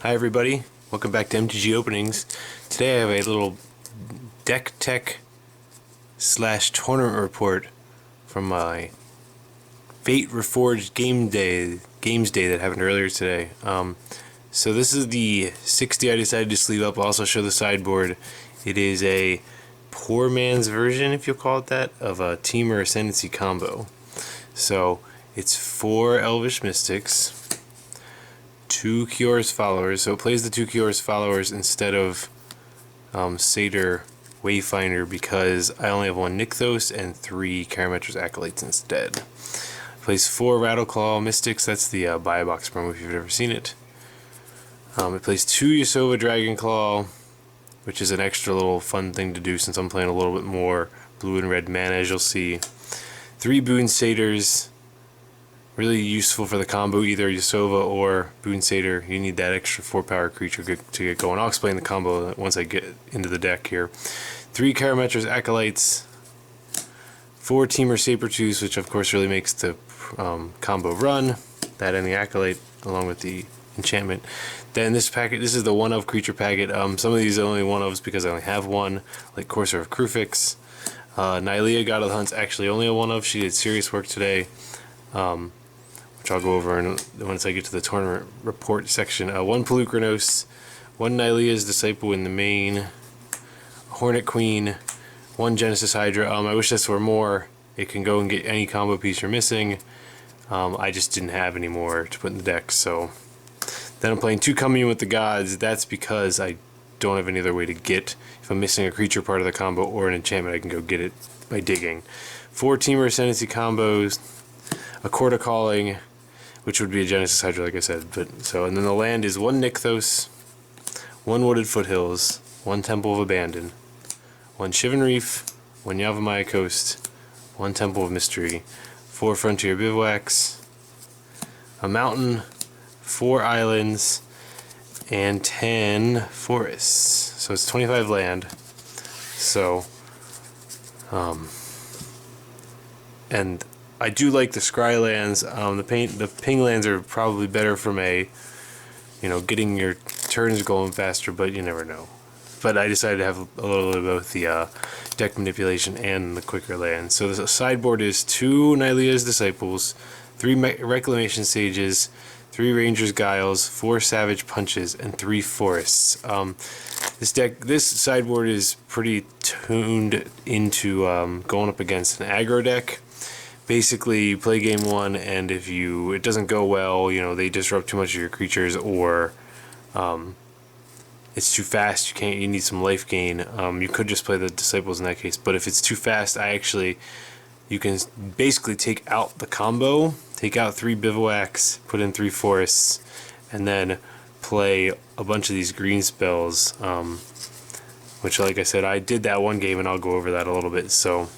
Hi everybody, welcome back to MTG Openings. Today I have a little deck tech / tournament report from my Fate Reforged games day that happened earlier today. So this is the 60 I decided to sleeve up. I'll also show the sideboard. It is a poor man's version, if you'll call it that, of a Team or Ascendancy combo. So it's 4 Elvish Mystics, 2 Kior's Followers, so it plays the 2 Kior's Followers instead of Satyr Wayfinder because I only have 1 Nykthos and 3 Karametra's Acolytes instead. It plays 4 Rattleclaw Mystics, that's the buy box promo if you've ever seen it. It plays 2 Yasova Dragonclaw, which is an extra little fun thing to do since I'm playing a little bit more blue and red mana, as you'll see. 3 Boon Satyrs, really useful for the combo, either Yasova or Boon Satyr. You need that extra 4-power creature to get going. I'll explain the combo once I get into the deck here. 3 Karametra's Acolytes, 4 Temur Sabertooths, which of course really makes the combo run. That and the Acolyte, along with the enchantment. Then this packet, this is the 1-of creature packet. Some of these are only 1-ofs because I only have 1, like Courser of Krufix. Nylea, God of the Hunt's actually only a 1-of. She did serious work today. Which I'll go over once I get to the tournament report section. 1 Pelucranos, 1 Nylea's Disciple in the main, Hornet Queen, 1 Genesis Hydra. I wish this were more. It can go and get any combo piece you're missing. I just didn't have any more to put in the deck, so. Then I'm playing 2 Commune with the Gods. That's because I don't have any other way to get. If I'm missing a creature part of the combo or an enchantment, I can go get it by digging. 4 Temur Ascendancy combos, a Court of Calling, which would be a Genesis Hydra, like I said. And then the land is 1 Nykthos, 1 Wooded Foothills, 1 Temple of Abandon, 1 Shivan Reef, 1 Yavimaya Coast, 1 Temple of Mystery, 4 Frontier Bivouacs, a mountain, 4 islands, and 10 forests. So it's 25 land. So, and I do like the scry lands. The ping lands are probably better from getting your turns going faster, but you never know. But I decided to have a little bit of both the deck manipulation and the quicker lands. So the sideboard is 2 Nylea's Disciples, 3 Reclamation Sages, 3 Ranger's Guiles, 4 Savage Punches, and 3 Forests. This sideboard is pretty tuned into going up against an aggro deck. Basically, you play game 1, and if it doesn't go well, they disrupt too much of your creatures, or it's too fast. You need some life gain. You could just play the Disciples in that case, but if it's too fast, you can basically take out the combo, take out 3 Bivouacs, put in 3 Forests, and then play a bunch of these green spells. Which, like I said, I did that one game, and I'll go over that a little bit. So.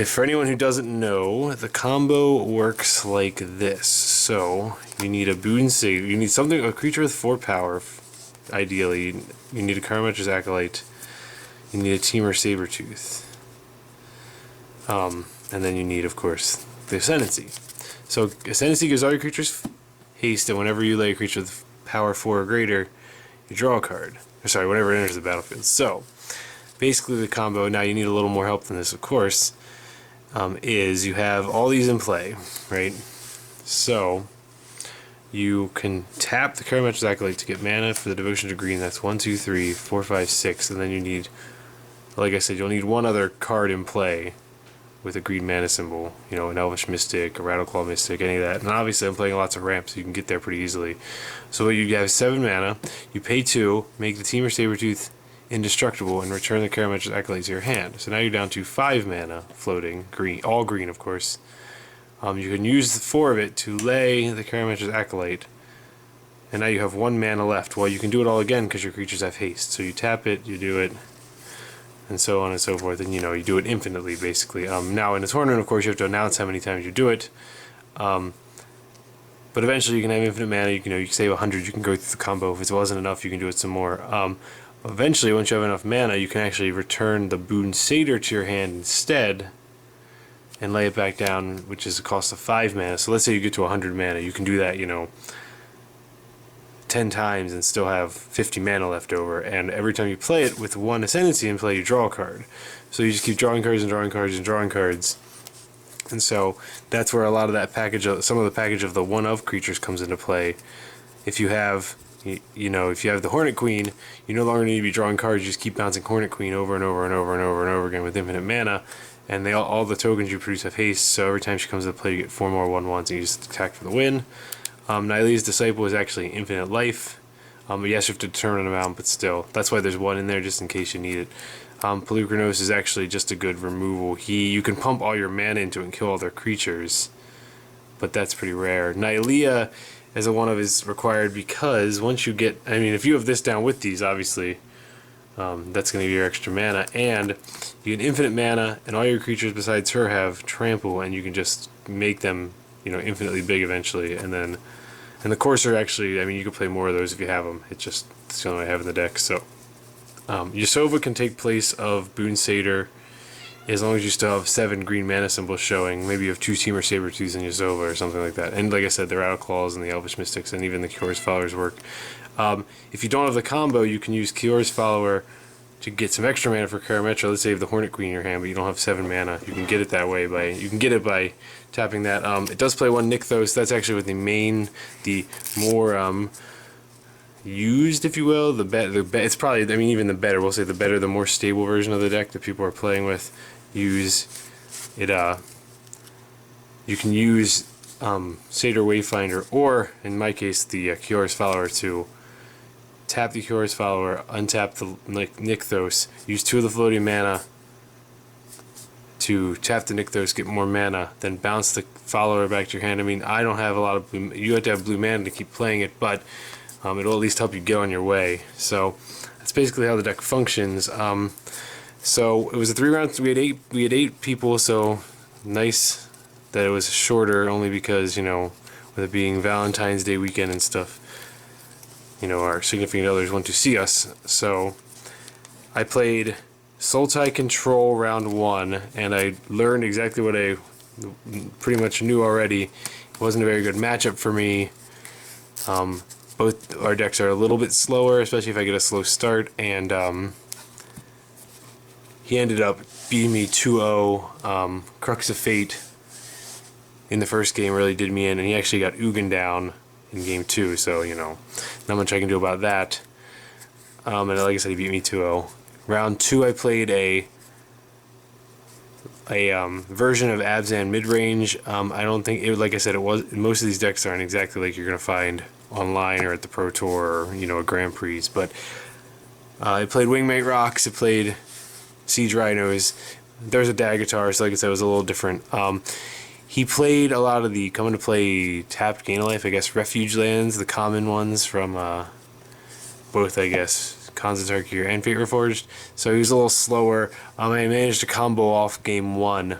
For anyone who doesn't know, the combo works like this. So you need a Boon Satyr. You need a creature with 4 power, ideally. You need a Karametra's Acolyte. You need a Temur Sabertooth. And then you need, of course, the Ascendancy. So Ascendancy gives all your creatures haste, and whenever you lay a creature with power 4 or greater, you draw a card. Whenever it enters the battlefield. So basically the combo, now you need a little more help than this, of course. Is you have all these in play, right? So you can tap the Karametra's Acolyte to get mana for the Devotion to Green. That's 1, 2, 3, 4, 5, 6, and then you need, like I said, you'll need 1 other card in play with a green mana symbol. An Elvish Mystic, a Rattleclaw Mystic, any of that. And obviously I'm playing lots of ramps, so you can get there pretty easily. So you have 7 mana. You pay 2, make the Temur Sabertooth indestructible, and return the Karametra's Acolyte to your hand. So now you're down to 5 mana, floating, green, all green of course. You can use 4 of it to lay the Karametra's Acolyte, and now you have 1 mana left. Well, you can do it all again because your creatures have haste. So you tap it, you do it, and so on and so forth, and you do it infinitely basically. Now in a tournament, of course, you have to announce how many times you do it. But eventually you can have infinite mana. You can save 100, you can go through the combo. If it wasn't enough, you can do it some more. Eventually, once you have enough mana, you can actually return the Boon Satyr to your hand instead, and lay it back down, which is a cost of 5 mana. So let's say you get to 100 mana, you can do that, 10 times and still have 50 mana left over, and every time you play it with one Ascendancy in play, you draw a card. So you just keep drawing cards and drawing cards and drawing cards. And so that's where a lot of that package, some of the package of the one-of creatures comes into play. If you have, you know, if you have the Hornet Queen, you no longer need to be drawing cards, you just keep bouncing Hornet Queen over and over and over and over and over again with infinite mana. And they all the tokens you produce have haste, so every time she comes into play, you get 4 more 1/1s, and you just attack for the win. Nylea's Disciple is actually infinite life. But yes, you have to determine an amount, but still. That's why there's one in there, just in case you need it. Pelucranos is actually just a good removal. You can pump all your mana into it and kill all their creatures, but that's pretty rare. Nylea as a one-of is required because once you get... I mean, if you have this down with these, obviously, that's going to be your extra mana, and you get infinite mana, and all your creatures besides her have trample, and you can just make them, you know, infinitely big eventually, and then... And the Courser, actually, I mean, you can play more of those if you have them. It's the only way I have in the deck. So, Yasova can take place of Boon Satyr as long as you still have 7 green mana symbols showing. Maybe you have 2 Temur Sabertooths in Yasova or something like that. And like I said, the Rattleclaws and the Elvish Mystics and even the Kior's Followers work. If you don't have the combo, you can use Kior's Follower to get some extra mana for Karametra. Let's say you have the Hornet Queen in your hand, but you don't have 7 mana. You can get it that way by tapping that. It does play 1 Nykthos. That's actually with the more used, if you will. It's probably, I mean, even the better. We'll say the better, the more stable version of the deck that people are playing with. Use it. You can use Satyr Wayfinder, or in my case, the Kior's Follower to tap the Kior's Follower, untap the Nykthos, use 2 of the floating mana to tap the Nykthos, get more mana, then bounce the Follower back to your hand. I mean, I don't have a lot of blue... You have to have blue mana to keep playing it, but it'll at least help you get on your way. So that's basically how the deck functions. So it was a 3-round. We had 8 people, so nice that it was shorter, only because, you know, with it being Valentine's Day weekend and stuff, you know, our significant others want to see us. So I played Sultai Control round 1, and I learned exactly what I pretty much knew already. It wasn't a very good matchup for me. Both our decks are a little bit slower, especially if I get a slow start, and he ended up beating me 2-0. Crux of Fate in the first game really did me in, and he actually got Ugin down in game 2, so, you know, not much I can do about that. And like I said, he beat me 2-0. Round 2, I played a version of Abzan mid-range. I don't think it, like I said, it was, most of these decks aren't exactly like you're gonna find online or at the Pro Tour or, you know, a Grand Prix, but I played Wingmate Rocks, I played Siege Rhinos. There's a Daggertar, so like I said, it was a little different. He played a lot of the coming to play tapped Gain of Life, I guess, Refuge lands, the common ones from both, I guess, Khans of Tarkir and Fate Reforged. So he was a little slower. I managed to combo off game 1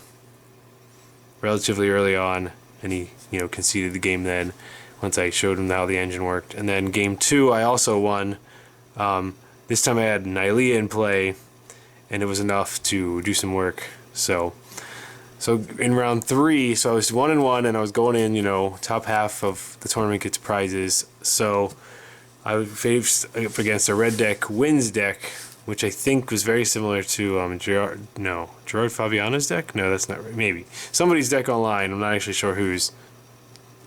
relatively early on, and he, you know, conceded the game then once I showed him how the engine worked. And then game 2, I also won. This time I had Nylea in play, and it was enough to do some work. So in round 3, so I was 1-1, and I was going in, you know, top half of the tournament gets prizes. So I faced up against a red deck wins deck, which I think was very similar to Gerard Fabiano's deck. No, that's not right. Maybe somebody's deck online. I'm not actually sure whose.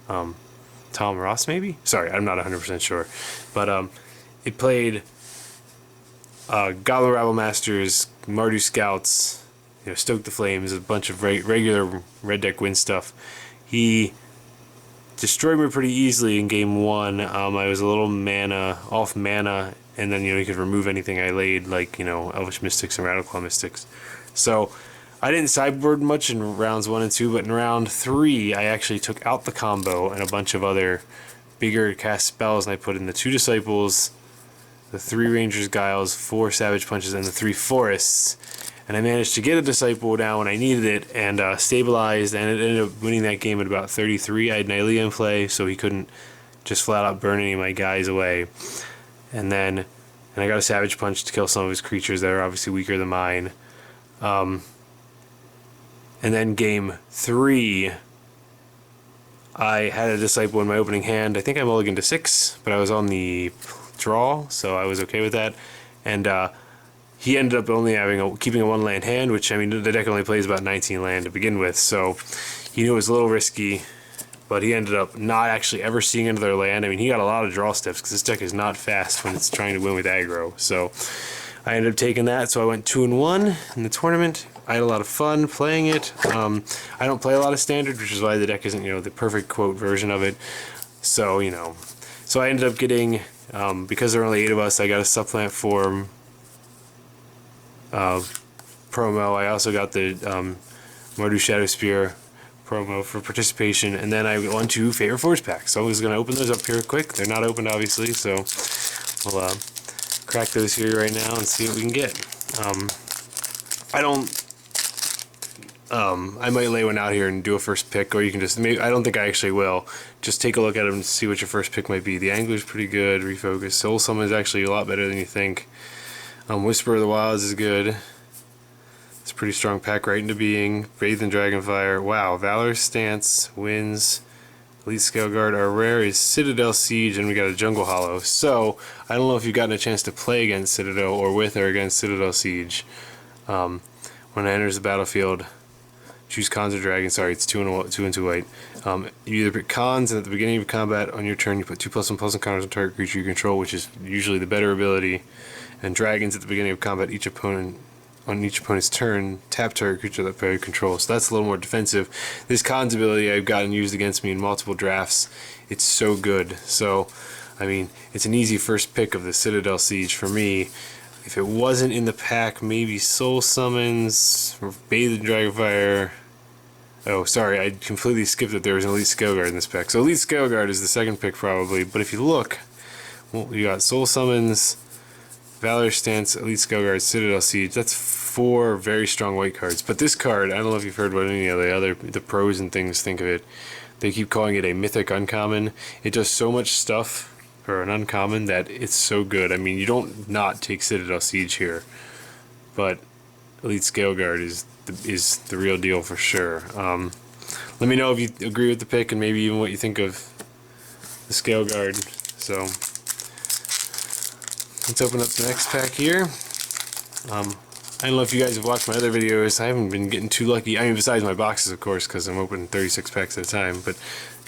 Tom Ross, maybe. Sorry, I'm not 100% sure, but it played Goblin Rabble Masters, Mardu Scouts, you know, Stoke the Flames, a bunch of regular red deck win stuff. He destroyed me pretty easily in game 1. I was a little off mana, and then, you know, you could remove anything I laid, like, you know, Elvish Mystics and Rattleclaw Mystics. So I didn't sideboard much in rounds 1 and 2, but in round 3, I actually took out the combo and a bunch of other bigger cast spells, and I put in the 2 Disciples, the 3 Rangers Guiles, 4 Savage Punches, and the 3 Forests. And I managed to get a Disciple down when I needed it, and stabilized, and it ended up winning that game at about 33. I had Nylea in play, so he couldn't just flat out burn any of my guys away. And I got a Savage Punch to kill some of his creatures that are obviously weaker than mine. And then game 3, I had a Disciple in my opening hand. I think I mulliganed to 6, but I was on the draw, so I was okay with that. And he ended up only keeping a 1-land hand, which, I mean, the deck only plays about 19 land to begin with, so he knew it was a little risky, but he ended up not actually ever seeing another land. I mean, he got a lot of draw steps because this deck is not fast when it's trying to win with aggro. So I ended up taking that, so I went 2-1 in the tournament. I had a lot of fun playing it. I don't play a lot of Standard, which is why the deck isn't, the perfect quote version of it. So, so I ended up getting, because there were only 8 of us, I got a supplant form promo. I also got the Mardu Shadow Spear promo for participation, and then I won 2 Fate Reforged packs. So I'm just going to open those up here quick. They're not opened, obviously, so we'll crack those here right now and see what we can get. I might lay one out here and do a first pick, or you can just, maybe, I don't think I actually will. Just take a look at them and see what your first pick might be. The Angler's pretty good. Refocus. Soul Summon is actually a lot better than you think. Whisper of the Wilds is good. It's a pretty strong pack right into being. Bathe in Dragonfire. Wow. Valor's Stance wins. Elite Scale Guard. Our rare is Citadel Siege, and we got a Jungle Hollow. So, I don't know if you've gotten a chance to play against Citadel or with or against Citadel Siege. When it enters the battlefield, choose Khans or Dragons. Sorry, it's 2 and 2 white. You either pick Khans, and at the beginning of combat on your turn, you put 2+1/+1 counters on target creature you control, which is usually the better ability. And Dragons at the beginning of combat, on each opponent's turn, tap target creature that player controls. So that's a little more defensive. This Khan's ability I've gotten used against me in multiple drafts. It's so good. So, I mean, it's an easy first pick of the Citadel Siege for me. If it wasn't in the pack, maybe Soul Summons, or Bathe in Dragonfire. Oh, sorry, I completely skipped that there was an Elite Scale Guard in this pack. So Elite Scale Guard is the second pick probably, but if you look, well, you got Soul Summons, Valor Stance, Elite Scale Guard, Citadel Siege. That's 4 very strong white cards. But this card, I don't know if you've heard what any of the pros and things think of it. They keep calling it a mythic uncommon. It does so much stuff for an uncommon that it's so good. I mean, you don't not take Citadel Siege here, but Elite Scale Guard is the real deal for sure. Let me know if you agree with the pick and maybe even what you think of the Scale Guard. So let's open up the next pack here. I don't know if you guys have watched my other videos. I haven't been getting too lucky. I mean, besides my boxes, of course, because I'm opening 36 packs at a time. But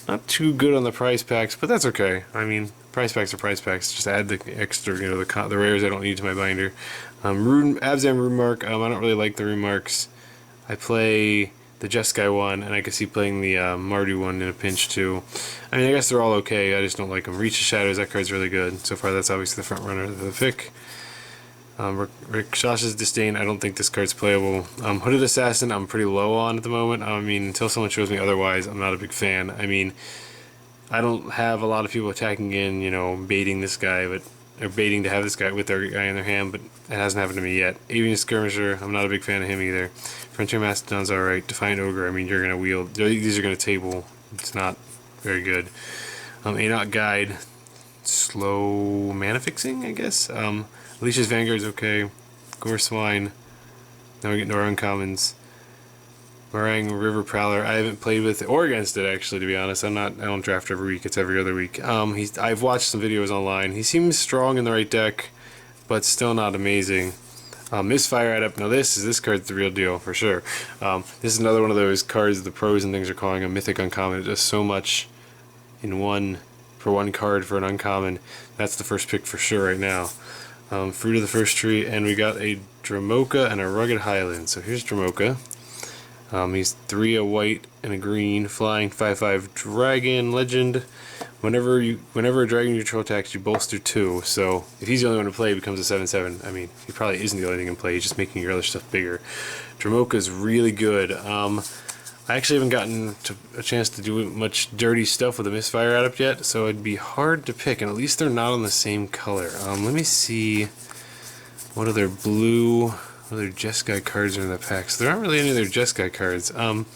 not too good on the prize packs, but that's okay. I mean, prize packs are prize packs. Just add the extra, the rares I don't need to my binder. Abzan Rune Mark. I don't really like the Rune Marks. I play the Jeskai one, and I can see playing the Mardu one in a pinch too. I mean, I guess they're all okay. I just don't like them. Reach of Shadows. That card's really good. So far, that's obviously the front runner of the pick. Rakshas's Disdain, I don't think this card's playable. Hooded Assassin, I'm pretty low on at the moment. I mean, until someone shows me otherwise, I'm not a big fan. I mean, I don't have a lot of people attacking in, baiting this guy, or baiting to have this guy with their guy in their hand, but it hasn't happened to me yet. Avian Skirmisher, I'm not a big fan of him either. Frontier Mastodon's alright. Defiant Ogre, I mean, you're going to wield, these are going to table. It's not very good. Anot Guide, slow mana fixing, I guess. Alicia's Vanguard's okay. Gore Swine. Now we get no uncommons. Meringue River Prowler. I haven't played with it or against it actually, to be honest. I don't draft every week. It's every other week. I've watched some videos online. He seems strong in the right deck, but still not amazing. Misfire Adept. Now this card's the real deal for sure. This is another one of those cards the pros and things are calling a mythic uncommon. It does so much in one card for an uncommon. That's the first pick for sure right now. Fruit of the First Tree, and we got a Dramoka and a Rugged Highland. So here's Dramoka. He's 3 a white and a green, flying 5/5 dragon legend. Whenever a dragon you control attacks, you bolster 2. So if he's the only one to play, it becomes a 7/7. I mean, he probably isn't the only thing in play. He's just making your other stuff bigger. Dramoka's really good. I actually haven't gotten a chance to do much dirty stuff with the Misfire Adept yet, so it'd be hard to pick, and at least they're not on the same color. Let me see what other Jeskai cards are in the pack. So there aren't really any other Jeskai cards. And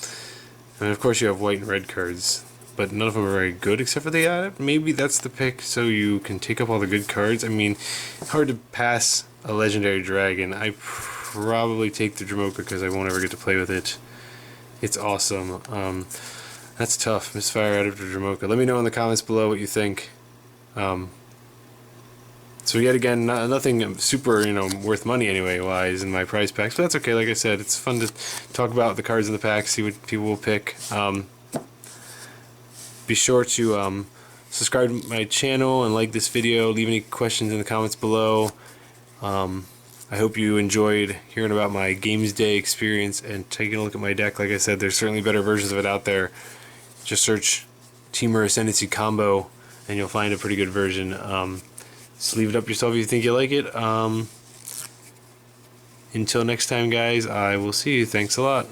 of course you have white and red cards, but none of them are very good except for the Adept. Maybe that's the pick so you can take up all the good cards. I mean, it's hard to pass a legendary dragon. I probably take the Dramoka because I won't ever get to play with it. It's awesome. That's tough. Misfire out of Dramoka. Let me know in the comments below what you think. So yet again, nothing super, worth money anyway wise in my prize packs, but that's okay. Like I said, it's fun to talk about the cards in the pack, see what people will pick. Be sure to subscribe to my channel and like this video. Leave any questions in the comments below. I hope you enjoyed hearing about my Games Day experience and taking a look at my deck. Like I said, there's certainly better versions of it out there. Just search Temur Ascendancy Combo and you'll find a pretty good version. So leave it up yourself if you think you like it. Until next time, guys, I will see you. Thanks a lot.